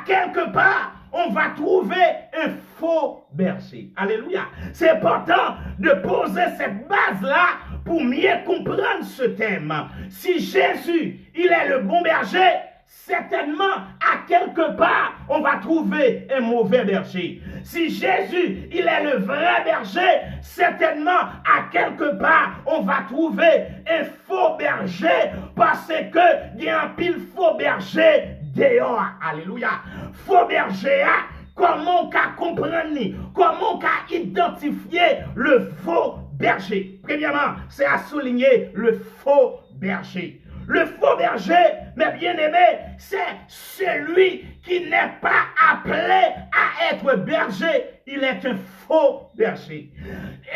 quelque part, on va trouver un faux berger. Alléluia. C'est important de poser cette base-là pour mieux comprendre ce thème. Si Jésus, il est le bon berger, certainement, à quelque part, on va trouver un mauvais berger. Si Jésus, il est le vrai berger, certainement, à quelque part, on va trouver un faux berger parce que il y a un pile faux berger dehors. Alléluia. Faux berger, comment on peut comprendre, comment on peut identifier le faux berger. Premièrement, c'est à souligner le faux berger. Le faux berger, mes bien-aimés, c'est celui qui n'est pas appelé à être berger. Il est un faux berger.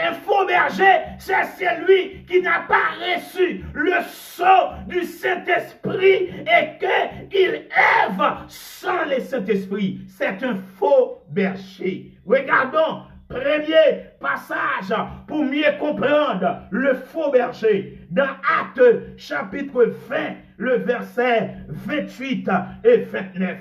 Un faux berger, c'est celui qui n'a pas reçu le sceau du Saint-Esprit et qu'il œuvre sans le Saint-Esprit. C'est un faux berger. Regardons. Premier passage pour mieux comprendre le faux berger dans Actes chapitre 20, le verset 28 et 29.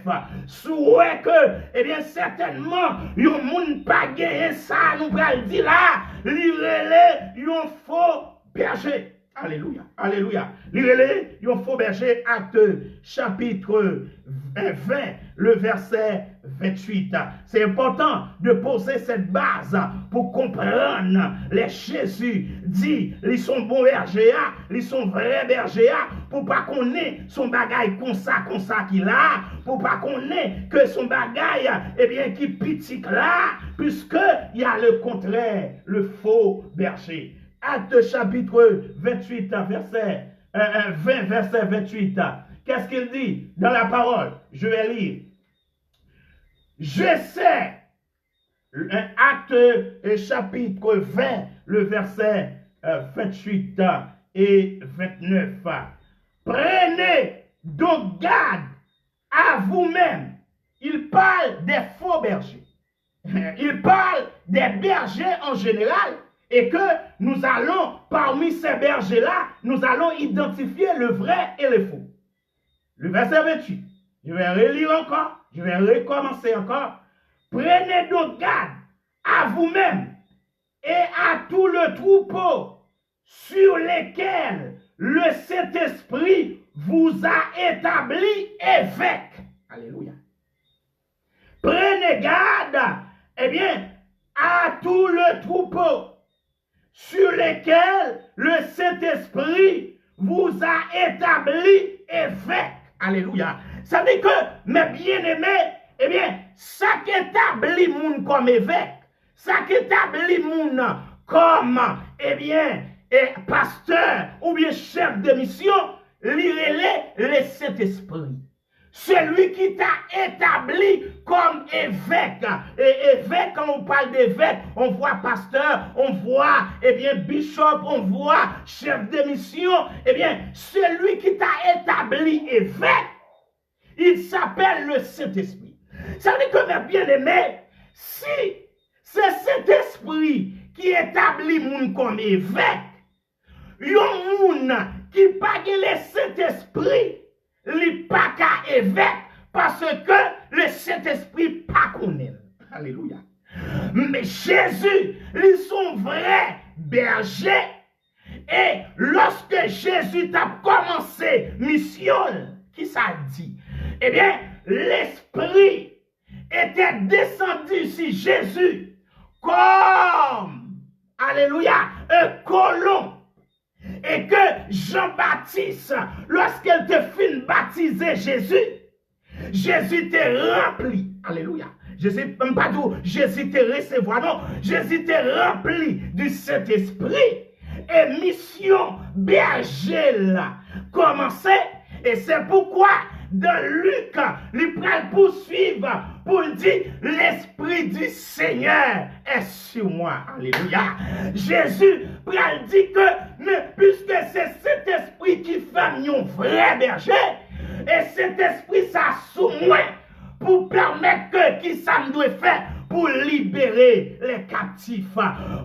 Souhait que, eh bien, certainement, yon moun pa gagné ça, nous pral dire là, lirele yon faux berger. Alléluia, alléluia. Lirele yon faux berger, Actes chapitre 20, le verset 28. C'est important de poser cette base pour comprendre les Jésus dit, ils sont bons bergers, ils sont vrais bergers, pour pas qu'on ait son bagaille comme ça qu'il a, pour pas qu'on ait que son bagaille, eh bien, qui petit là, puisque il y a le contraire, le faux berger. Acte chapitre 28, verset 20, verset 28. Qu'est-ce qu'il dit dans la parole? Je vais lire. Je sais, Acte chapitre 20, le verset 28 et 29. Prenez donc garde à vous-même. Il parle des faux bergers. Il parle des bergers en général. Et que nous allons, parmi ces bergers-là, nous allons identifier le vrai et le faux. Le verset 28. Je vais relire encore. Je vais recommencer encore. Prenez donc garde à vous-même et à tout le troupeau sur lesquels le Saint-Esprit vous a établi évêque. Alléluia. Prenez garde, eh bien, à tout le troupeau sur lesquels le Saint-Esprit vous a établi évêque. Alléluia. Ça veut dire que, mes bien-aimés, eh bien, ça qui établit moun comme évêque, ça qui établit moun comme, eh bien, pasteur ou bien chef de mission, lirez le Saint-Esprit. Celui qui t'a établi comme évêque. Et évêque, quand on parle d'évêque, on voit pasteur, on voit, eh bien, bishop, on voit chef de mission. Eh bien, celui qui t'a établi évêque, il s'appelle le Saint-Esprit. Ça veut dire que, mes bien-aimés, si c'est Saint-Esprit qui établit moun comme évêque, yon moun qui pague le Saint-Esprit, li pas qu'à évêque parce que le Saint-Esprit pas connaît. Alléluia. Mais Jésus, ils sont vrais bergers. Et lorsque Jésus a commencé mission, qui ça dit? Eh bien, l'Esprit était descendu sur Jésus comme, alléluia, un colon. Et que Jean-Baptiste, lorsqu'elle te fit baptiser Jésus, Jésus t'est rempli. Alléluia. Jésus t'est recevoir, non. Jésus t'est rempli du Saint-Esprit. Et mission berger là commençait. Et c'est pourquoi dans Luc, il prend poursuivre pour dire l'Esprit du Seigneur est sur moi. Alléluia. Jésus prend dire que mais puisque c'est cet esprit qui fait un vrai berger, et cet esprit ça sous moi pour permettre que qui ça me doit faire pour libérer les captifs,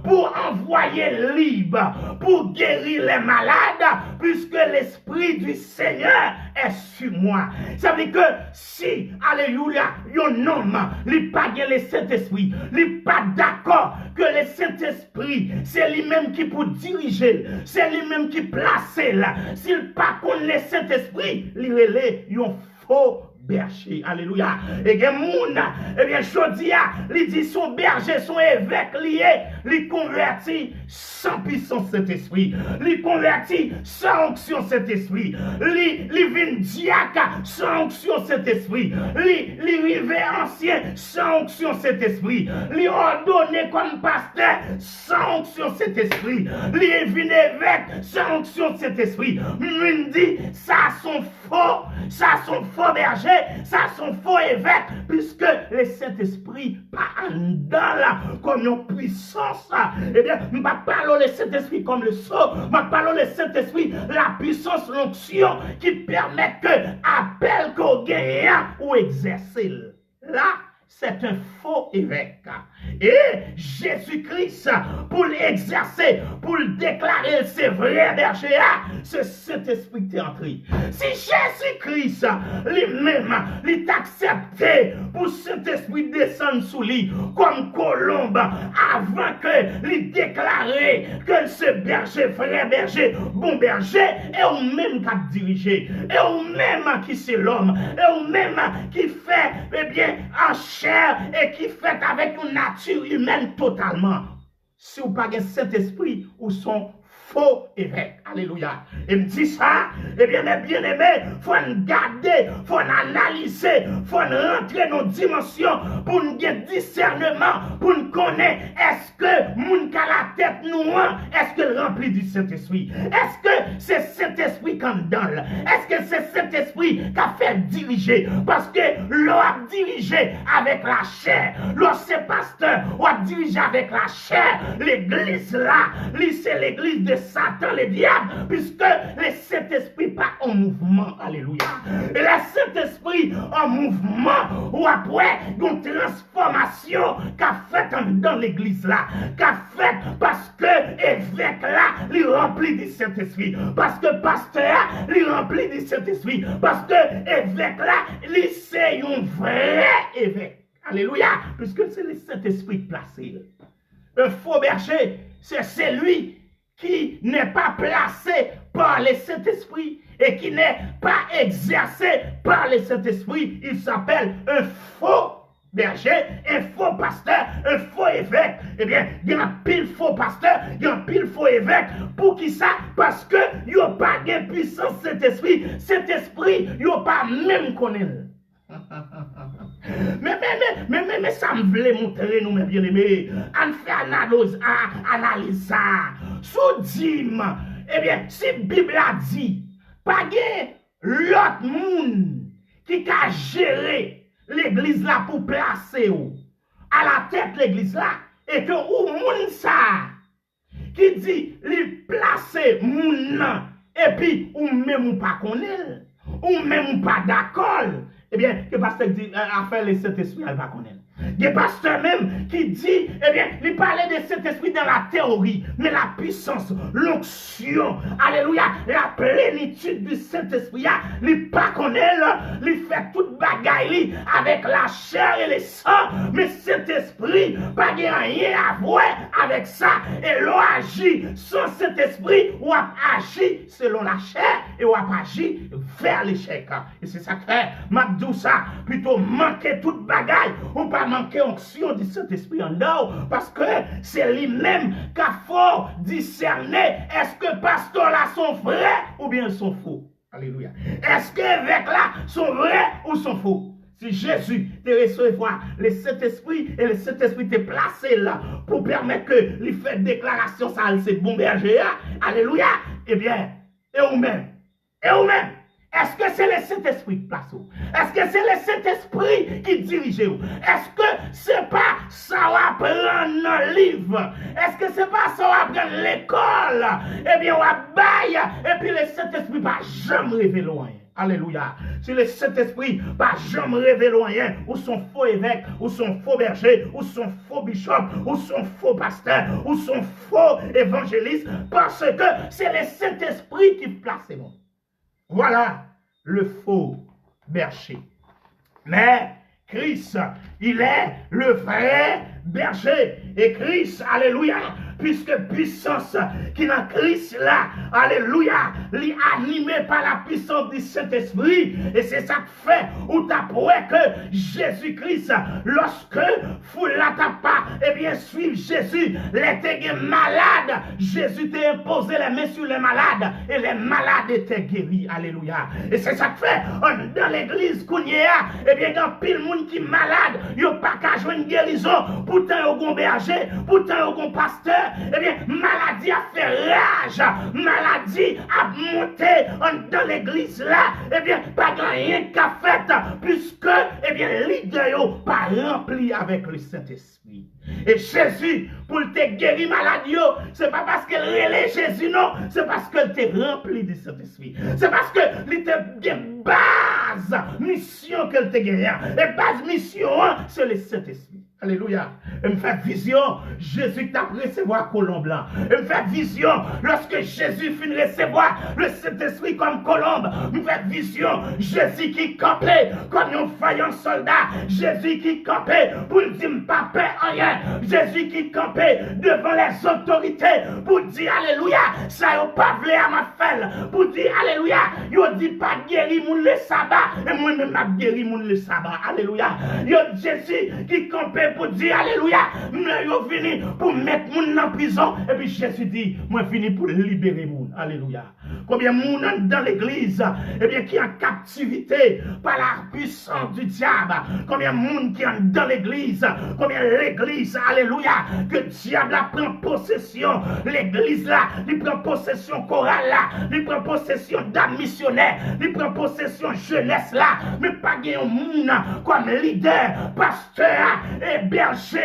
pour envoyer libre, pour guérir les malades, puisque l'Esprit du Seigneur est sur moi. Ça veut dire que si, alléluia, un homme, il pas le Saint-Esprit, il pas d'accord que le Saint-Esprit, c'est lui-même qui pour diriger, c'est lui-même qui place là. S'il pas connaît le Saint-Esprit, il relève un faux berger. Alléluia. Et que moun, eh bien, Chodia, il dit son berger, son évêque lié, il convertit sans puissance cet esprit. Il convertit sans onction cet esprit. Il vient diacre sans onction cet esprit. Il rivé ancien sans onction cet esprit. Il ordonné comme pasteur sans onction cet esprit. Il vient évêque sans onction cet esprit. Il dit, ça sont faux bergers. Ça sont faux évêques, puisque le Saint-Esprit pas en dedans là, comme une puissance. Eh bien, je ne parle pas le Saint-Esprit comme le sceau, je parle le Saint-Esprit, la puissance, l'onction qui permet que appel qu'on gagne ou exercer. Là, c'est un faux évêque. Et Jésus-Christ, pour l'exercer, pour le déclarer, c'est vrai berger, c'est cet esprit qui est entré. Si Jésus-Christ lui-même, il accepté pour cet esprit descendre sous lui comme colombe, avant que lui déclarer que ce berger, frère berger, bon berger, et ou même qui a dirigé, et ou même qui c'est l'homme, et ou même qui fait, eh bien, en chair et qui fait avec une nature humaine totalement. Si vous n'avez pas Saint-Esprit ou son faux évêque. Alléluia. Et me dit ça, eh bien, mes bien-aimés, il faut nous garder, il faut nous analyser, il faut nous rentrer dans une dimension pour nous avoir discernement, pour nous connaître, est-ce que moun qui a la tête noire, est-ce qu'il remplit du Saint-Esprit? Est-ce que c'est Saint-Esprit qui en donne? Est-ce que c'est Saint-Esprit qui a fait diriger? Parce que l'on a dirigé avec la chair, l'on c'est pasteur, on a dirigé avec la chair, l'église là, c'est l'église de Satan, le diable, puisque le Saint-Esprit pas en mouvement. Alléluia. Et le Saint-Esprit en mouvement, ou après, une transformation qu'a fait dans l'église là, qu'a fait parce que évêque là, il remplit du Saint-Esprit, parce que pasteur, il remplit du Saint-Esprit, parce que évêque là, il c'est un vrai évêque. Alléluia. Puisque c'est le Saint-Esprit placé. Un faux berger, c'est celui qui n'est pas placé par le Saint-Esprit et qui n'est pas exercé par le Saint-Esprit. Il s'appelle un faux berger, un faux pasteur, un faux évêque. Eh bien, il y a un pile faux pasteur, il y a un pile faux évêque. Pour qui ça? Parce que il n'y a pas de puissance Saint-Esprit. Cet-esprit, il n'y a pas même connaître. Mais ça me voulait montrer nous, mes bien-aimés. On fait analyse ça. Sous dim, eh bien, si la Bible a dit, pas l'autre monde qui a géré l'église là pour placer à la tête de l'église là, et que ou moun ça qui dit, lui placer moun nan, et puis ou même ou pas connaît, ou même ou pas d'accord. Eh bien, que pasteur dit, affaire le Saint-Esprit, elle va connaître. Il y a des pasteurs même qui dit, eh bien, il parlait de Saint-Esprit dans la théorie, mais la puissance, l'onction, alléluia, la plénitude du Saint-Esprit, il pas connaît, il fait toute bagaille avec la chair et le sang, mais Saint-Esprit, pas rien à voir avec ça, et l'on agit sans Saint-Esprit, ou agit selon la chair, et ou agit vers l'échec. Et c'est ça que fait, m'abdou ça, plutôt manquer toute bagaille, ou pas manquer onction du Saint-Esprit en dehors, parce que c'est lui-même qui a fort discerner est-ce que pasteur là sont vrais ou bien sont faux. Alléluia. Est-ce que évêques là sont vrais ou sont faux? Si Jésus te recevoir le Saint-Esprit et le Saint-Esprit te placé là pour permettre que lui fait déclaration ça c'est bon berger, alléluia, eh bien, et vous-même, est-ce que c'est le Saint-Esprit qui place? Est-ce que c'est le Saint-Esprit qui dirige? Est-ce que c'est pas ça on apprend dans le livre? Est-ce que c'est pas ça on apprend l'école? Eh bien, on baille et puis le Saint-Esprit va jamais révéler loin. Alléluia. Si le Saint-Esprit pas jamais révélé rien, ou son faux évêque, ou son faux berger, ou son faux bishop, ou son faux pasteur, ou son faux évangéliste, parce que c'est le Saint-Esprit qui place les mots. Voilà le faux berger. Mais Christ, il est le vrai berger. Et Christ, alléluia, puisque puissance qui dans Christ là, alléluia, est animée par la puissance du Saint-Esprit. Et c'est ça que fait, ou t'as prouvé que Jésus-Christ, lorsque vous la pas, eh bien, suivre Jésus, les malades, Jésus t'a imposé les mains sur les malades, et les malades étaient guéris, alléluia. Et c'est ça que fait, dans l'église qu'on y a, eh bien, quand pile monde qui est malade, il n'y a pas qu'à jouer une guérison, pourtant il y a un berger, pourtant il y a un pasteur, eh bien, maladie a fait rage, maladie a monté dans l'église là, eh bien, pas rien qu'à fait, puisque, eh bien, leader pas rempli avec le Saint-Esprit. Et Jésus, pour te guérir maladie, c'est pas parce qu'elle relève Jésus, non, c'est parce qu'elle t'est rempli du Saint-Esprit. C'est parce que il te une base mission qu'elle te guérit. Et base mission, c'est le Saint-Esprit. Alléluia. Elle me fait vision, Jésus t'a recevoir colombe blanc. Elle me fait vision, lorsque Jésus finit de recevoir le Saint-Esprit comme colombe. Elle me fait vision, Jésus qui campait comme un faillant soldat. Jésus qui campait pour dire pas peur rien. Jésus qui campait devant les autorités pour dire alléluia, ça y'a pas voulu à ma felle. Pour dire alléluia, y'a dit pas guérir moun le sabbat. Et moi-même m'a guéri moun le sabbat. Alléluia. Y'a Jésus qui campait pour dire alléluia, mais yo venu pour mettre moun en prison et puis Jésus dit moi venu pour libérer moun. Alléluia. Combien moun dans l'église et bien qui est en captivité par la puissance du diable. Combien moun qui est dans l'église, combien l'église alléluia que le diable prend possession, l'église là, il prend possession chorale là, il prend possession d'âme missionnaire, il prend possession jeunesse là, mais pas un moun comme leader, pasteur et berger,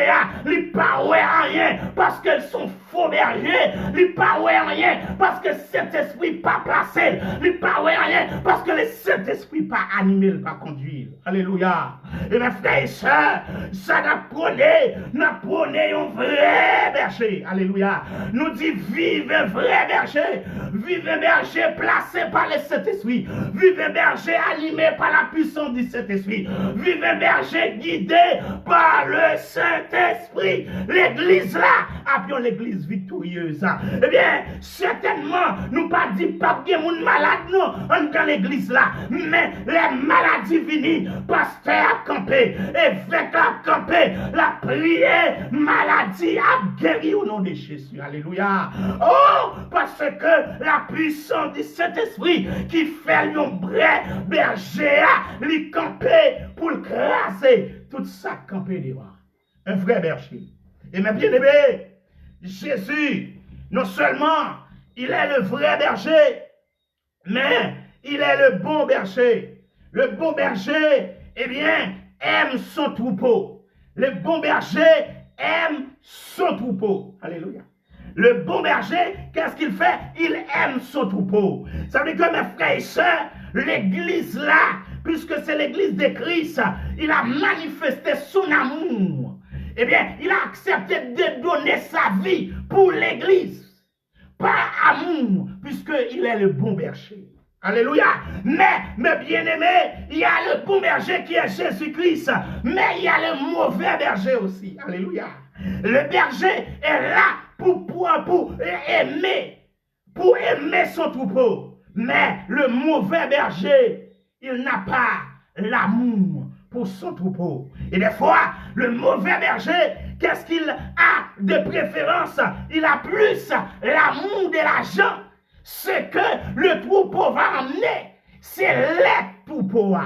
ils pas rien parce qu'ils sont faux bergers, ils pas rien parce que cet esprit pas placé, ils pas rien parce que le Saint-Esprit pas animé, pas conduire. Alléluia. Et mes frères et sœurs, ça n'apprenez un vrai berger. Alléluia. Nous dit vive un vrai berger, vive un berger placé par le Saint-Esprit, vive un berger animé par la puissance du Saint-Esprit, vive un berger guidé par le Saint-Esprit. L'église là, appelons l'église victorieuse. Eh bien, certainement, nous pas dit pas bien moun malade, non, dans l'église là, mais les maladies finies, pasteur a campé, évêque a campé, la prière, maladie a guéri au nom de Jésus. Alléluia. Oh, parce que la puissance du Saint-Esprit qui fait un vrai berger, lui camper pour le crasser, tout ça campé devant. Un vrai berger. Et mes bien-aimés, Jésus, non seulement il est le vrai berger, mais il est le bon berger. Le bon berger, eh bien, aime son troupeau. Le bon berger aime son troupeau. Alléluia. Le bon berger, qu'est-ce qu'il fait? Il aime son troupeau. Ça veut dire que mes frères et sœurs, l'église là, puisque c'est l'église de Christ, il a manifesté son amour. Eh bien, il a accepté de donner sa vie pour l'église. Par amour, puisqu'il est le bon berger. Alléluia. Mais, mes bien-aimés, il y a le bon berger qui est Jésus-Christ. Mais il y a le mauvais berger aussi. Alléluia. Le berger est là pour aimer son troupeau. Mais le mauvais berger, il n'a pas l'amour pour son troupeau. Et des fois, le mauvais berger, qu'est-ce qu'il a de préférence? Il a plus l'amour de l'argent. Ce que le troupeau va emmener, c'est les troupeaux.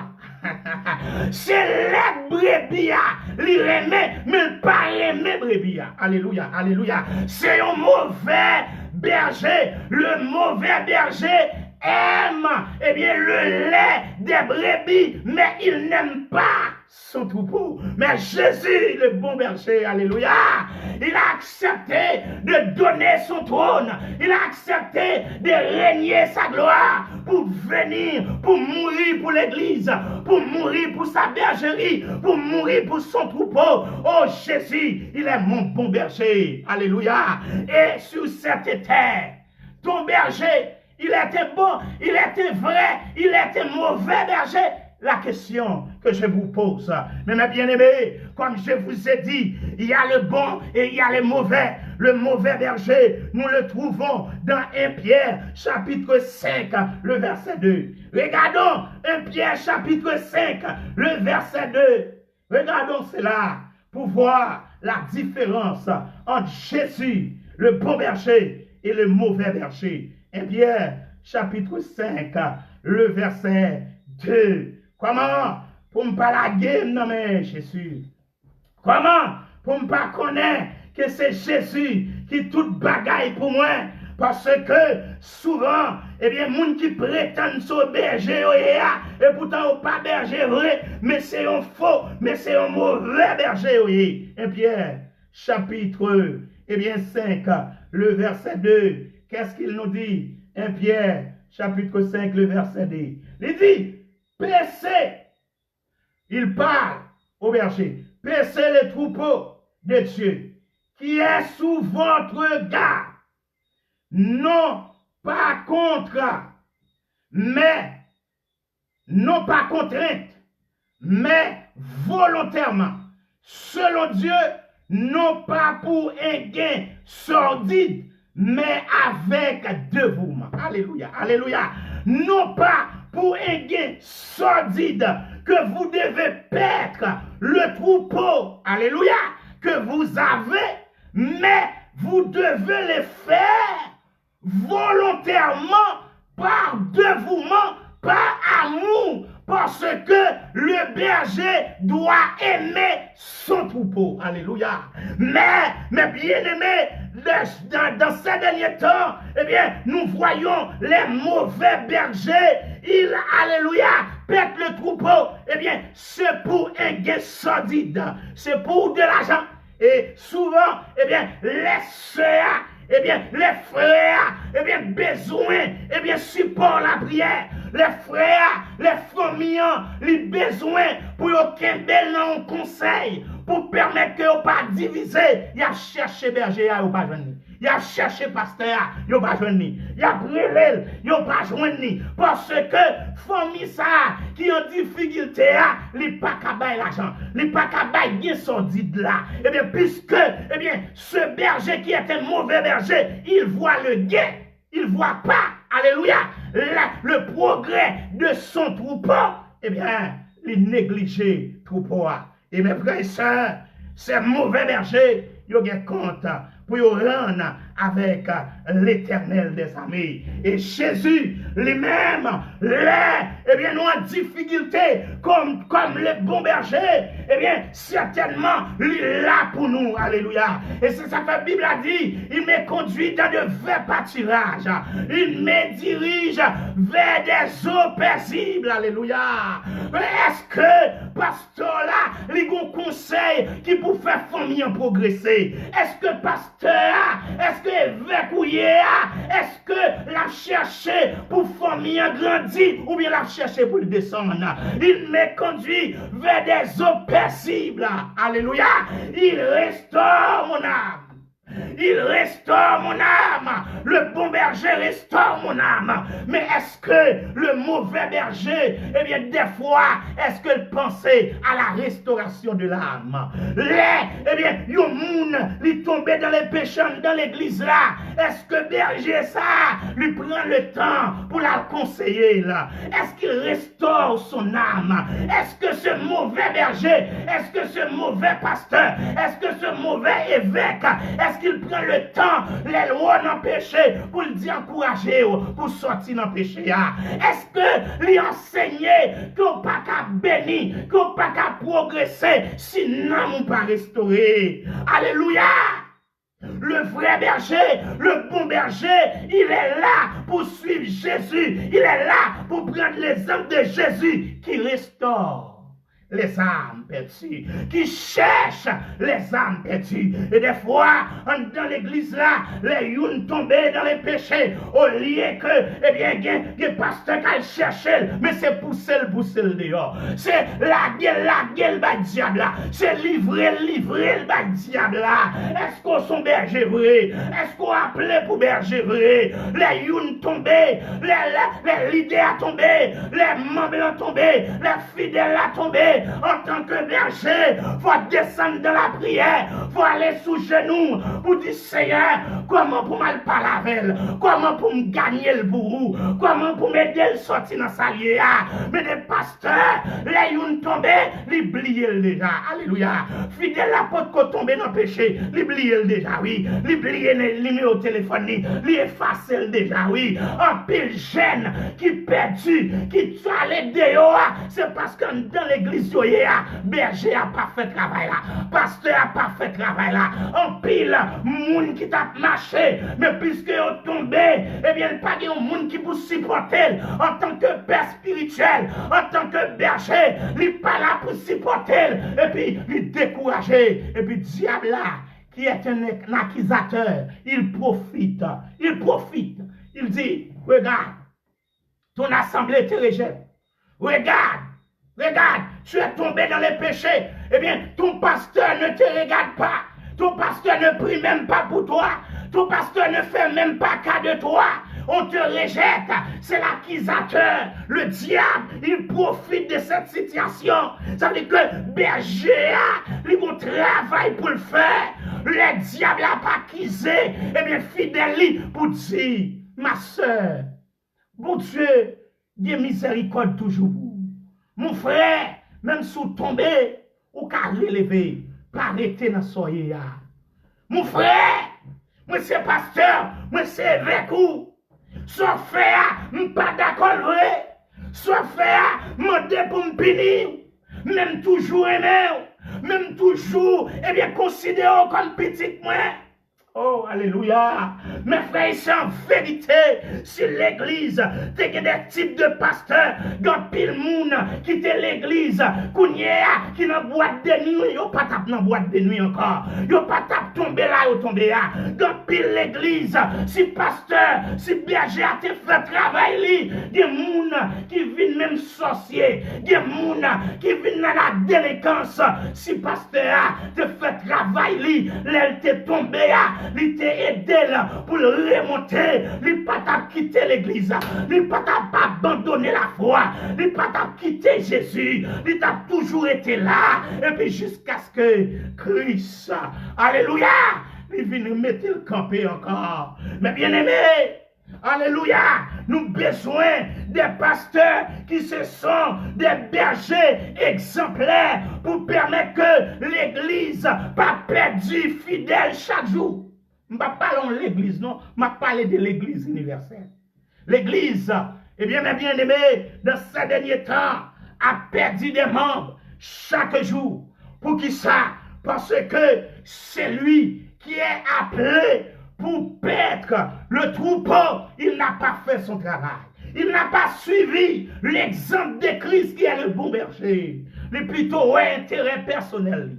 C'est les brebis. Il remet, mais il pas remet brebis. Alléluia, alléluia. C'est un mauvais berger. Le mauvais berger aime, eh bien, le lait des brebis, mais il n'aime pas son troupeau. Mais Jésus, le bon berger, alléluia, il a accepté de donner son trône. Il a accepté de régner sa gloire pour venir, pour mourir pour l'église, pour mourir pour sa bergerie, pour mourir pour son troupeau. Oh Jésus, il est mon bon berger. Alléluia. Et sur cette terre, ton berger, il était bon, il était vrai, il était mauvais berger. La question que je vous pose, mais mes bien-aimés, comme je vous ai dit, il y a le bon et il y a le mauvais. Le mauvais berger, nous le trouvons dans 1 Pierre, chapitre 5, le verset 2. Regardons 1 Pierre, chapitre 5, le verset 2. Regardons cela pour voir la différence entre Jésus, le bon berger, et le mauvais berger. 1 Pierre, chapitre 5, le verset 2. Comment? Pour ne pas laguer, non mais Jésus. Comment? Pour ne pas connaître que c'est Jésus qui tout bagaille pour moi. Parce que souvent, eh bien, moun qui prétendent sur berger, et pourtant, on pas berger vrai, mais c'est un faux, mais c'est un mauvais berger, 1 Pierre, chapitre, eh bien, 5, le verset 2. Qu'est-ce qu'il nous dit? 1 Pierre, chapitre 5, le verset 2. Il dit, paissez, il parle au berger, paissez le troupeau de Dieu, qui est sous votre garde, non pas contre, mais non pas contrainte, mais volontairement, selon Dieu, non pas pour un gain sordide, mais avec dévouement. Alléluia, alléluia. Non pas pour un gain sordide que vous devez perdre le troupeau, alléluia, que vous avez, mais vous devez le faire volontairement, par dévouement, par amour, parce que le berger doit aimer son troupeau. Alléluia. Mais bien-aimés, dans ces derniers temps, eh bien, nous voyons les mauvais bergers. Ils, alléluia, pètent le troupeau. Eh bien, c'est pour un gain sordide. C'est pour de l'argent. Et souvent, eh bien, les sœurs, eh bien, les frères, eh bien, besoin, eh bien, support la prière. Les frères, les familles, les besoins pour aucun bel nom conseil, pour permettre que vous pas diviser. Il a cherché berger, il a pas joindre. Il a cherché pasteur, il a pas joindre. Il a brûlé, il a pas joindre. Parce que famille ça qui ont difficulté, il n'a pas qu'à bailler l'argent, il n'a pas qu'à bailler bien sordide là. Eh bien, puisque, eh bien, ce berger qui est un mauvais berger, il voit le gain, il ne voit pas, alléluia, le progrès de son troupeau, eh bien, il néglige troupeau. Et mes frères et sœurs, ces mauvais bergers, ils ont compte pour rendre avec l'Éternel des armées. Et Jésus lui-même, eh bien, nous en difficulté, comme le bon berger, eh bien, certainement, il est là pour nous. Alléluia. Et c'est ça que la Bible a dit, il me conduit dans de vrais pâturages. Il me dirige vers des eaux paisibles. Alléluia. Est-ce que, pasteur là, il y a un conseil qui peut faire famille en progresser? Est-ce que, pasteur, est-ce que évêque ou est-ce que la chercher pour famille grandir ou bien la chercher pour le descendre? Il me conduit vers des eaux paisibles. Alléluia. Il restaure mon âme. Il restaure mon âme. Le bon berger restaure mon âme. Mais est-ce que le mauvais berger, eh bien, des fois, est-ce qu'il pensait à la restauration de l'âme? Eh bien, yon moun, il tombait dans les péchés dans l'église là. Est-ce que berger ça, lui prend le temps pour la conseiller là? Est-ce qu'il restaure son âme? Est-ce que ce mauvais berger, est-ce que ce mauvais pasteur, est-ce que ce mauvais évêque, est-ce qu'il prend le temps, les lois n'ont péché, pour le dire encourager, pour sortir dans le péché? Est-ce que lui enseigner qu'on n'a pas qu'à bénir, qu'on n'a pas qu'à progresser, sinon on ne pas restaurer? Alléluia! Le vrai berger, le bon berger, il est là pour suivre Jésus. Il est là pour prendre l'exemple de Jésus qui restaure, les âmes perdues, qui cherche les âmes perdues. Et des fois, dans l'église là, les youn tombés dans les péchés, au lieu que, eh bien, il y a pasteur qui cherche, mais c'est pousser le dehors. C'est la gueule, bah, diable là. C'est livrer le bah, diable là. Est-ce qu'on sont berger vrai? Est-ce qu'on appelé pour berger vrai? Les youn tombés, les leaders tombés, les membres tombés, les fidèles tombés. En tant que berger, faut descendre dans la prière, faut aller sous genoux pour dire Seigneur, comment pour mal parler avec elle, comment pour me gagner le bourreau, comment pour m'aider à sortir dans sa liée. Mais des pasteurs, les youn tombés, l'oublier déjà. Alléluia. Fidèle la porte qu'on tombe dans le péché, l'oublier déjà, oui. L'oublier le numéro de téléphone, l'effacer déjà, oui. En pile jeune qui perdu, qui allé dehors, c'est parce que dans l'église, berger a pas fait travail là, pasteur a pas fait travail là, en pile, moun qui t'a marché, mais puisque vous tombé, eh bien, il pas de moun qui vous supporter en tant que père spirituel, en tant que berger, il pas là pour supporter, et puis il décourager, et puis diable là, qui est un accusateur, il profite, il dit, regarde, ton assemblée te rejette, regarde, tu es tombé dans les péchés. Eh bien, ton pasteur ne te regarde pas. Ton pasteur ne prie même pas pour toi. Ton pasteur ne fait même pas cas de toi. On te rejette. C'est l'accusateur. Le diable, il profite de cette situation. Ça veut dire que berger, il a un travail pour le faire. Le diable n'a pas accusé. Eh bien, fidèle pour dire, ma soeur, bon Dieu, il y a miséricorde toujours. Mon frère, même si vous tombez, ou qu'à relever, pas arrêter dans soyez. Mon frère, moi c'est pasteur, moi c'est avec vous. Sauf faire, je ne suis pas d'accord vrai. Sauf faire, je pour me punir. Même toujours aimer, même toujours, eh bien, considérer comme petit moi. Oh, alléluia. Mes frères, c'est en vérité, si l'église, t'es des types de pasteurs, dans pile monde qui était l'église, qui dans boîte de nuit, yo pas tap dans boîte de nuit encore, yo pas tap tomber là, yo tomber là, dans pile l'église, si pasteur, si berger a te fait travail, des monde qui viennent même sorcier, des monde qui viennent dans la délinquance, si pasteur a te fait travail, l'elle te tombé là, il t'a aidé pour le remonter. Il n'a pas quitté l'église. Il n'a pas abandonné la foi. Il n'a pas quitté Jésus. Il a toujours été là. Et puis jusqu'à ce que Christ, alléluia, il vienne mettre le campé encore. Mais bien aimé, alléluia, nous avons besoin des pasteurs qui se sont des bergers exemplaires pour permettre que l'église pas perdue fidèle chaque jour. Je ne vais pas parler de l'église, non, je vais parler de l'église universelle. L'église, eh bien, mes bien-aimés, dans ces derniers temps, a perdu des membres chaque jour. Pour qui ça? Parce que c'est lui qui est appelé pour paître le troupeau. Il n'a pas fait son travail. Il n'a pas suivi l'exemple de Christ qui est le bon berger. Il plutôt intérêt personnel.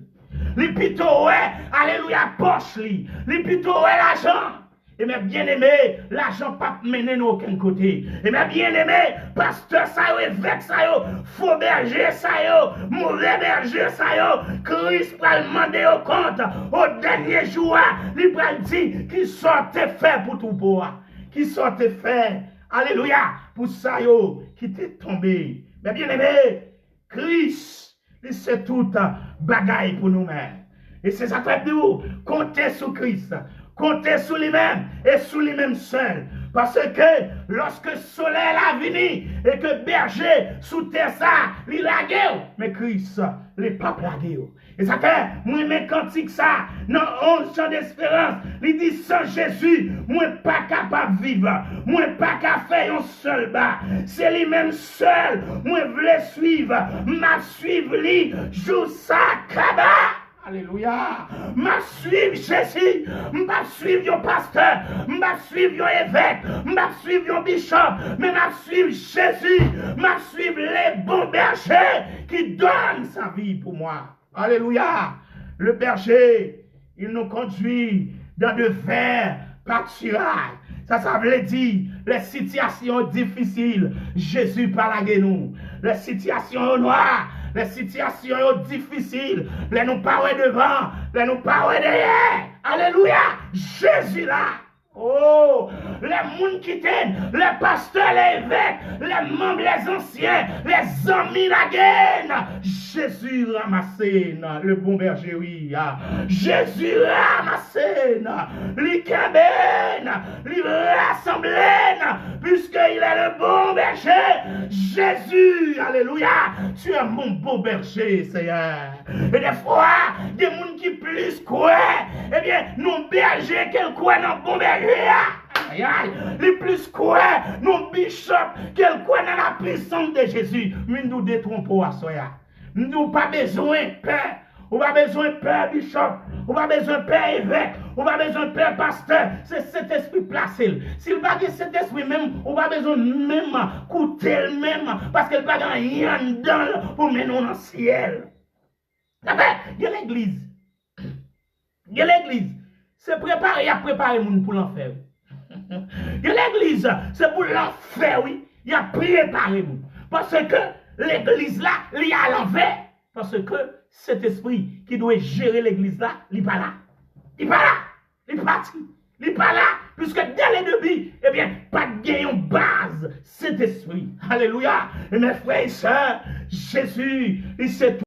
Il plutôt alléluia poche. Il plutôt l'argent. Et mes bien-aimés, l'argent pas mené d'aucun côté. Et mes bien-aimés, pasteur ça yo, évêque ça yo, faux berger ça yo, mauvais berger ça yo, Christ va demander au compte au dernier jour, il va dire qui sortait faire pour tout bois, qui sortait faire, alléluia, pour ça yo, qui t'est tombé. Mes bien-aimés, Christ, il sait tout bagaille pour nous-mêmes. Et c'est ça que nous, comptez sur Christ. Comptez sur lui-même et sur lui-même seul. Parce que lorsque le soleil a venu et que berger sous terre ça, il a guerre. Mais Christ, il pas plagué. Et ça fait, moi, mes cantiques ça, dans 11 chants d'espérance, il dit sans Jésus, moi pas capable de vivre. Moi pas capable de faire un seul bas. C'est lui-même seul. Moi voulais suivre. M'a suivre lui, joue ça, kaba. Alléluia. M'a suivre Jésus. M'a suivre un pasteur. M'a suivre un évêque. M'a suivre un bishop. Mais m'a suivre Jésus. M'a suivre les bons bergers qui donnent sa vie pour moi. Alléluia. Le berger, il nous conduit dans de verts pâturages. Ça veut dire les situations difficiles. Jésus parle à nous. Les situations noires. Les situations difficiles, les nous parler devant, les nous parler derrière. Alléluia. Jésus là. Oh, les gens qui t'aiment, les pasteurs, les évêques, les membres, les anciens, les amis, la gaine. Jésus ramassé, le bon berger, oui. Jésus ramassé, l'ikeben, lui rassemblé, puisqu'il est le bon berger. Jésus, alléluia, tu es mon beau berger, Seigneur. Et des fois, des gens qui plus quoi, eh bien, nous berger, quel quoi dans bon berger. Aïe, aïe, les plus quoi, nos bishops, quel quoi dans la puissance de Jésus. Mais nous détrompons à soi. Nous pas besoin de père. On pas besoin de père bishop. On pas besoin de père évêque. On pas besoin de père pasteur. C'est cet esprit placé. S'il va que cet esprit même, on pas besoin même coûter le même. Parce qu'il pas rien dedans pour mener dans le ciel. Il y a l'église. Il y a l'église. C'est préparer à préparer le monde pour l'enfer. L'église, c'est pour l'enfer, oui. Il a préparé le monde. Parce que l'église là, il est à l'envers. Parce que cet esprit qui doit gérer l'église là, il n'est pas là. Il n'est pas là. Il est parti. Il n'est pas là. Puisque dès les débuts, eh bien, pas de gain en base, cet esprit. Alléluia. Et mes frères et sœurs, Jésus, il s'est